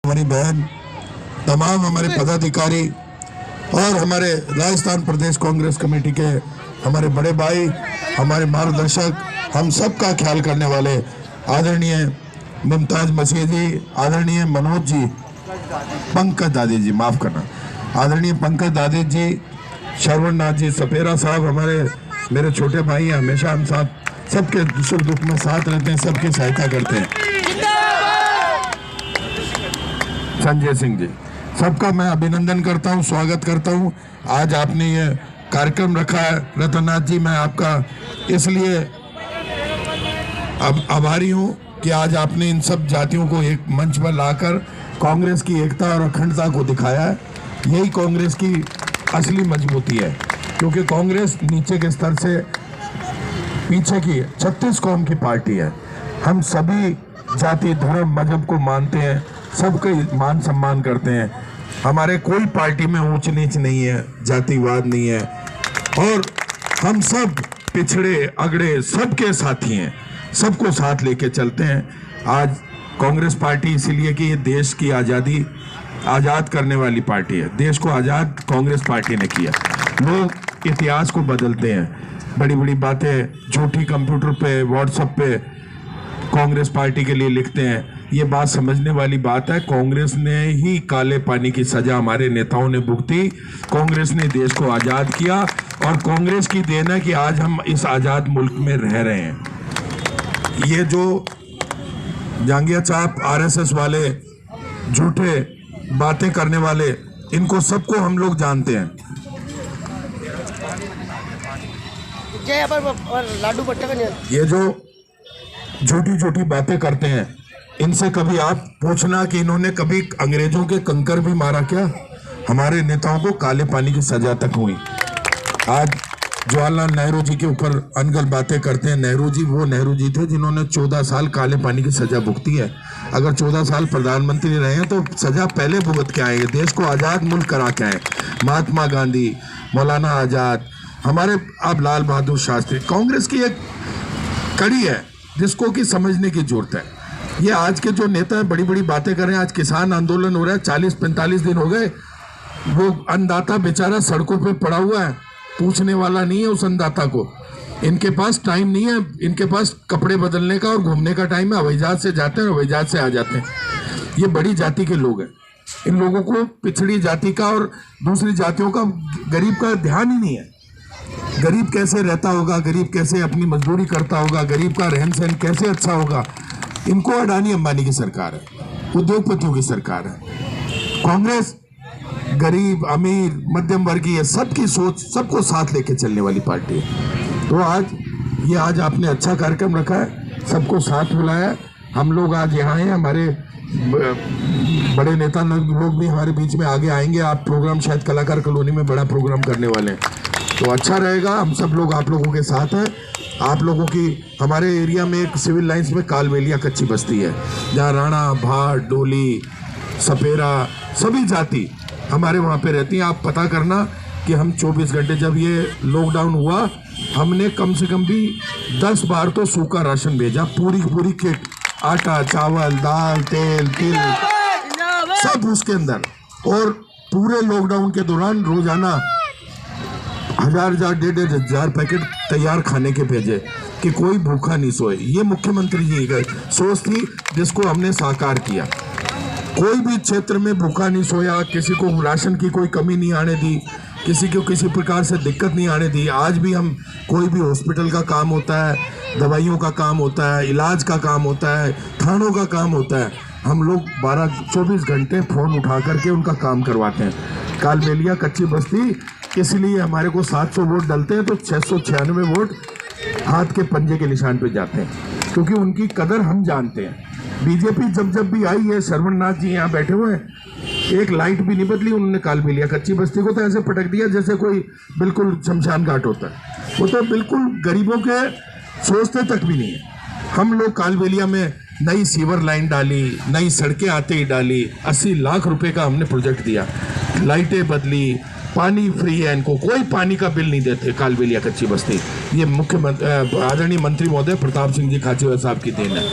हमारी बहन, तमाम हमारे पदाधिकारी और हमारे राजस्थान प्रदेश कांग्रेस कमेटी के हमारे बड़े भाई, हमारे मार्गदर्शक, हम सब का ख्याल करने वाले आदरणीय मुमताज मसीह जी, आदरणीय मनोज जी, पंकज दादी जी, माफ करना, आदरणीय पंकज दादी जी, श्रवण नाथ जी, सपेरा साहब, हमारे मेरे छोटे भाई हैं, हमेशा हम साथ सबके सुख दुख में साथ रहते हैं, सबकी सहायता करते हैं। संजय सिंह जी, सबका मैं अभिनंदन करता हूं, स्वागत करता हूं। आज आपने ये कार्यक्रम रखा है रतननाथ जी, मैं आपका इसलिए आभारी हूं कि आज आपने इन सब जातियों को एक मंच पर लाकर कांग्रेस की एकता और अखंडता को दिखाया है। यही कांग्रेस की असली मजबूती है, क्योंकि कांग्रेस नीचे के स्तर से पीछे की 36 कौम की पार्टी है। हम सभी जाति धर्म मजहब को मानते हैं, सबका मान सम्मान करते हैं। हमारे कोई पार्टी में ऊंच नीच नहीं है, जातिवाद नहीं है, और हम सब पिछड़े अगड़े सबके साथी हैं, सबको साथ लेके चलते हैं। आज कांग्रेस पार्टी इसीलिए कि ये देश की आज़ादी आज़ाद करने वाली पार्टी है, देश को आज़ाद कांग्रेस पार्टी ने किया। लोग इतिहास को बदलते हैं, बड़ी बड़ी बातें झूठी कंप्यूटर पे व्हाट्सएप पे कांग्रेस पार्टी के लिए लिखते हैं। ये बात समझने वाली बात है, कांग्रेस ने ही काले पानी की सजा हमारे नेताओं ने भुगती, कांग्रेस ने देश को आज़ाद किया, और कांग्रेस की देन है कि आज हम इस आज़ाद मुल्क में रह रहे हैं। ये जो जांगिया चाप आरएसएस वाले झूठे बातें करने वाले, इनको सबको हम लोग जानते हैं। ये जो झूठी झूठी बातें करते हैं, इनसे कभी आप पूछना कि इन्होंने कभी अंग्रेजों के कंकर भी मारा क्या? हमारे नेताओं को काले पानी की सजा तक हुई। आज जवाहरलाल नेहरू जी के ऊपर अनगल बातें करते हैं। नेहरू जी वो नेहरू जी थे जिन्होंने 14 साल काले पानी की सजा भुगती है। अगर 14 साल प्रधानमंत्री रहे हैं तो सजा पहले भुगत के आए, देश को आज़ाद मुल्क करा के आए। महात्मा गांधी, मौलाना आज़ाद, हमारे अब लाल बहादुर शास्त्री, कांग्रेस की एक कड़ी है जिसको कि समझने की जरूरत है। ये आज के जो नेता है बड़ी बड़ी बातें कर रहे हैं। आज किसान आंदोलन हो रहा है, 40-45 दिन हो गए, वो अन्नदाता बेचारा सड़कों पे पड़ा हुआ है, पूछने वाला नहीं है उस अन्नदाता को। इनके पास टाइम नहीं है, इनके पास कपड़े बदलने का और घूमने का टाइम है। हवाई जहाज से जाते हैं, हवाई जहाज से आ जाते हैं। ये बड़ी जाति के लोग हैं। इन लोगों को पिछड़ी जाति का और दूसरी जातियों का, गरीब का ध्यान ही नहीं है। गरीब कैसे रहता होगा, गरीब कैसे अपनी मजदूरी करता होगा, गरीब का रहन सहन कैसे अच्छा होगा। इनको अडानी अंबानी की सरकार है, उद्योगपतियों की सरकार है। कांग्रेस गरीब अमीर मध्यम वर्गीय सबकी सोच, सबको साथ लेके चलने वाली पार्टी है। तो आज आपने अच्छा कार्यक्रम रखा है, सबको साथ बुलाया। हम लोग आज यहाँ हैं, हमारे बड़े नेता लोग भी हमारे बीच में आगे आएंगे। आप प्रोग्राम शायद कलाकार कॉलोनी में बड़ा प्रोग्राम करने वाले हैं, तो अच्छा रहेगा। हम सब लोग आप लोगों के साथ हैं। आप लोगों की हमारे एरिया में एक सिविल लाइंस में कालवेलिया कच्ची बस्ती है, जहाँ राणा, भाट, डोली, सपेरा सभी जाति हमारे वहाँ पे रहती हैं। आप पता करना कि हम 24 घंटे, जब ये लॉकडाउन हुआ, हमने कम से कम भी 10 बार तो सूखा राशन भेजा, पूरी किट, आटा, चावल, दाल, तेल, तिल सब उसके अंदर। और पूरे लॉकडाउन के दौरान रोजाना 1000-1500 पैकेट तैयार खाने के भेजे कि कोई भूखा नहीं सोए। ये मुख्यमंत्री जी की सोच थी जिसको हमने साकार किया। कोई भी क्षेत्र में भूखा नहीं सोया, किसी को राशन की कोई कमी नहीं आने दी, किसी को किसी प्रकार से दिक्कत नहीं आने दी। आज भी हम कोई भी हॉस्पिटल का काम होता है, दवाइयों का काम होता है, इलाज का काम होता है, थानों का काम होता है, हम लोग 24 घंटे फ़ोन उठा करके उनका काम करवाते हैं। कालबेलिया कच्ची बस्ती, इसलिए हमारे को 700 वोट डलते हैं तो 696 वोट हाथ के पंजे के निशान पे जाते हैं, क्योंकि उनकी कदर हम जानते हैं। बीजेपी जब भी आई है, श्रवण नाथ जी यहाँ बैठे हुए हैं, एक लाइट भी नहीं बदली उन्होंने। कालबेलिया कच्ची बस्ती को तो ऐसे पटक दिया जैसे कोई बिल्कुल शमशान घाट होता है। वो तो बिल्कुल गरीबों के सोचते तक भी नहीं है। हम लोग कालबेलिया में नई सीवर लाइन डाली, नई सड़कें आते ही डाली, 80 लाख रुपए का हमने प्रोजेक्ट दिया, लाइटें बदली, पानी फ्री है, इनको कोई पानी का बिल नहीं देते कालबेलिया कच्ची बस्ती। ये मुख्यमंत्री आदरणीय मंत्री महोदय प्रताप सिंह जी खाचरियावाल साहब की देन है।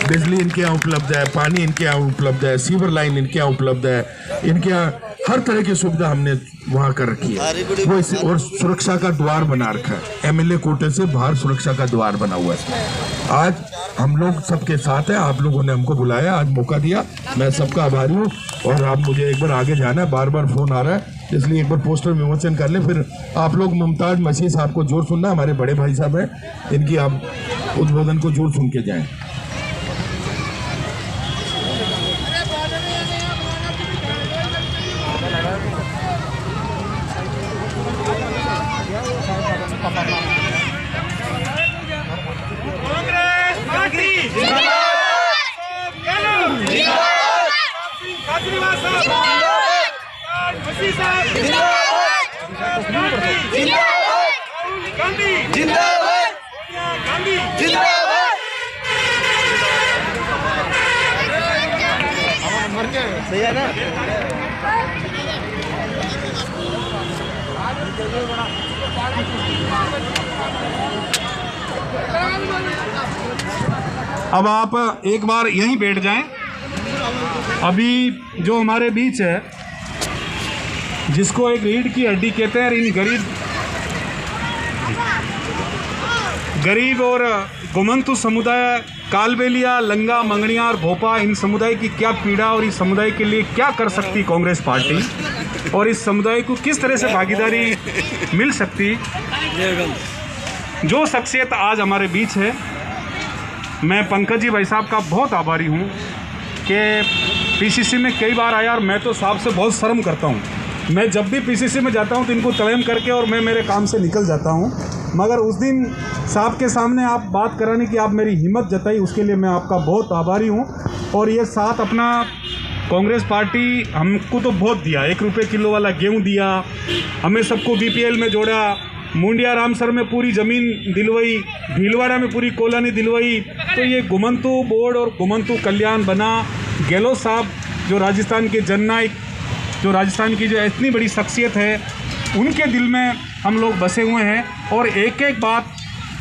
बिजली इनके यहाँ उपलब्ध है, पानी इनके यहाँ उपलब्ध है, सीवर लाइन इनके यहाँ उपलब्ध है, इनके यहाँ हर तरह की सुविधा हमने वहाँ कर रखी है। वो इसे और सुरक्षा का द्वार बना रखा है, एमएलए कोटे से बाहर सुरक्षा का द्वार बना हुआ है। आज हम लोग सबके साथ हैं, आप लोगों ने हमको बुलाया, आज मौका दिया, मैं सबका आभारी हूँ। और आप मुझे एक बार आगे जाना है, बार बार फोन आ रहा है, इसलिए एक बार पोस्टर विमोचन कर ले, फिर आप लोग मुमताज मसीह साहब को जोर सुनना, हमारे बड़े भाई साहब हैं, इनकी आप उद्बोधन को जोर सुन के जाएं। सही है ना? अब आप एक बार यहीं बैठ जाएं। अभी जो हमारे बीच है, जिसको एक रीढ़ की हड्डी कहते हैं, इन गरीब और गोमंतु समुदाय, कालबेलिया, लंगा, मंगनिया और भोपा, इन समुदाय की क्या पीड़ा और इस समुदाय के लिए क्या कर सकती कांग्रेस पार्टी, और इस समुदाय को किस तरह से भागीदारी मिल सकती। जो शख्सियत आज हमारे बीच है, मैं पंकज जी भाई साहब का बहुत आभारी हूँ कि पीसीसी में कई बार आया और मैं तो साहब से बहुत शर्म करता हूँ। मैं जब भी पीसीसी में जाता हूँ तो इनको तलम करके और मैं मेरे काम से निकल जाता हूँ, मगर उस दिन साहब के सामने आप बात कराने की आप मेरी हिम्मत जताई, उसके लिए मैं आपका बहुत आभारी हूँ। और ये साथ अपना कांग्रेस पार्टी हमको तो बहुत दिया, 1 रुपये किलो वाला गेहूँ दिया, हमें सबको बीपीएल में जोड़ा, मुंडिया रामसर में पूरी ज़मीन दिलवाई, भीलवाड़ा में पूरी कॉलोनी दिलवाई। तो ये गोमंतु बोर्ड और गोमंतु कल्याण बना। गहलोत साहब जो राजस्थान के जननायक, जो राजस्थान की जो इतनी बड़ी शख्सियत है, उनके दिल में हम लोग बसे हुए हैं। और एक एक बात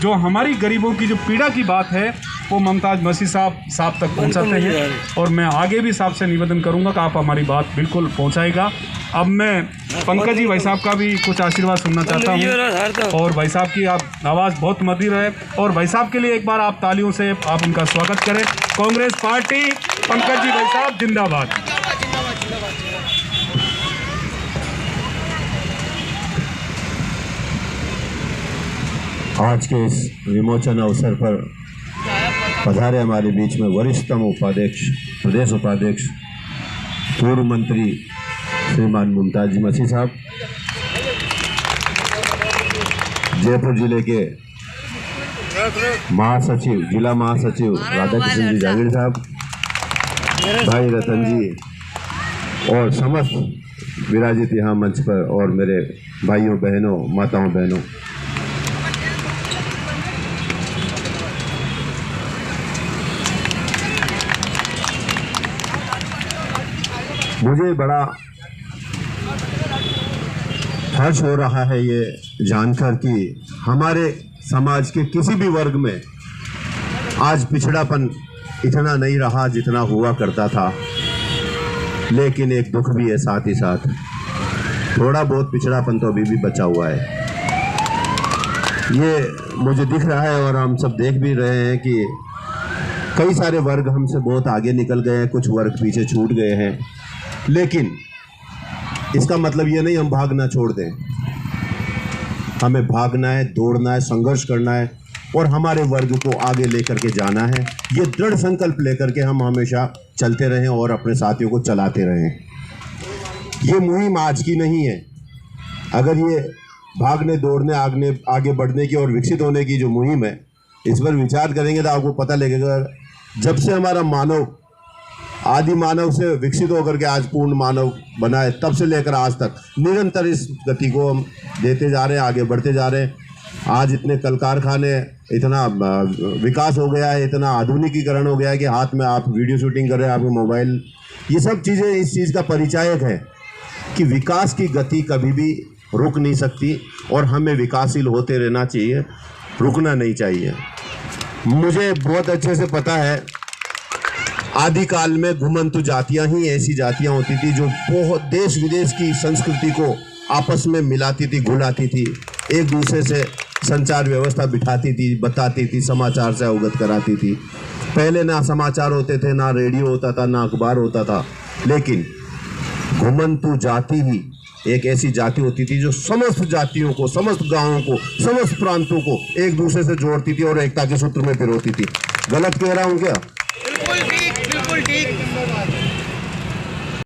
जो हमारी गरीबों की जो पीड़ा की बात है, वो मुमताज मसीह साहब तक पहुंचाते हैं। और मैं आगे भी साहब से निवेदन करूंगा कि आप हमारी बात बिल्कुल पहुंचाएगा। अब मैं पंकज जी भाई साहब का भी कुछ आशीर्वाद सुनना चाहता हूं। और भाई साहब की आप आवाज़ बहुत मधुर है, और भाई साहब के लिए एक बार आप तालियों से आप उनका स्वागत करें। कांग्रेस पार्टी, पंकज जी भाई साहब जिंदाबाद। आज के इस विमोचन अवसर पर पधारे हमारे बीच में वरिष्ठतम उपाध्यक्ष, प्रदेश उपाध्यक्ष, पूर्व मंत्री श्रीमान मुमताज मसीह साहब, जयपुर जिले के महासचिव, जिला महासचिव राधाकृष्ण जी जागीर साहब, भाई रतन जी और समस्त विराजित यहाँ मंच पर, और मेरे भाइयों बहनों, माताओं बहनों, मुझे बड़ा हर्ष हो रहा है ये जानकर कि हमारे समाज के किसी भी वर्ग में आज पिछड़ापन इतना नहीं रहा जितना हुआ करता था। लेकिन एक दुख भी है साथ ही साथ, थोड़ा बहुत पिछड़ापन तो अभी भी बचा हुआ है। ये मुझे दिख रहा है और हम सब देख भी रहे हैं कि कई सारे वर्ग हमसे बहुत आगे निकल गए हैं, कुछ वर्ग पीछे छूट गए हैं। लेकिन इसका मतलब ये नहीं हम भागना छोड़ दें। हमें भागना है, दौड़ना है, संघर्ष करना है और हमारे वर्ग को आगे लेकर के जाना है। ये दृढ़ संकल्प लेकर के हम हमेशा चलते रहें और अपने साथियों को चलाते रहें। ये मुहिम आज की नहीं है। अगर ये भागने, दौड़ने, आगे बढ़ने की और विकसित होने की जो मुहिम है, इस पर विचार करेंगे तो आपको पता लगेगा, जब से हमारा मानव आदि मानव से विकसित होकर के आज पूर्ण मानव बना है, तब से लेकर आज तक निरंतर इस गति को हम देते जा रहे हैं, आगे बढ़ते जा रहे हैं। आज इतने कल कारखाने, इतना विकास हो गया है, इतना आधुनिकीकरण हो गया है कि हाथ में आप वीडियो शूटिंग कर रहे हैं, आपके मोबाइल, ये सब चीज़ें इस चीज़ का परिचायक है कि विकास की गति कभी भी रुक नहीं सकती और हमें विकासशील होते रहना चाहिए, रुकना नहीं चाहिए। मुझे बहुत अच्छे से पता है आदिकाल में घुमंतु जातियां ही ऐसी जातियां होती थी जो बहुत देश विदेश की संस्कृति को आपस में मिलाती थी, घुलाती थी, एक दूसरे से संचार व्यवस्था बिठाती थी, बताती थी, समाचार से अवगत कराती थी। पहले ना समाचार होते थे, ना रेडियो होता था, ना अखबार होता था, लेकिन घुमंतु जाति ही एक ऐसी जाति होती थी जो समस्त जातियों को, समस्त गांवों को, समस्त प्रांतों को एक दूसरे से जोड़ती थी और एकता के सूत्र में पिरोती थी। गलत कह रहा हूं क्या? बिल्कुल ठीक, बिल्कुल ठीक।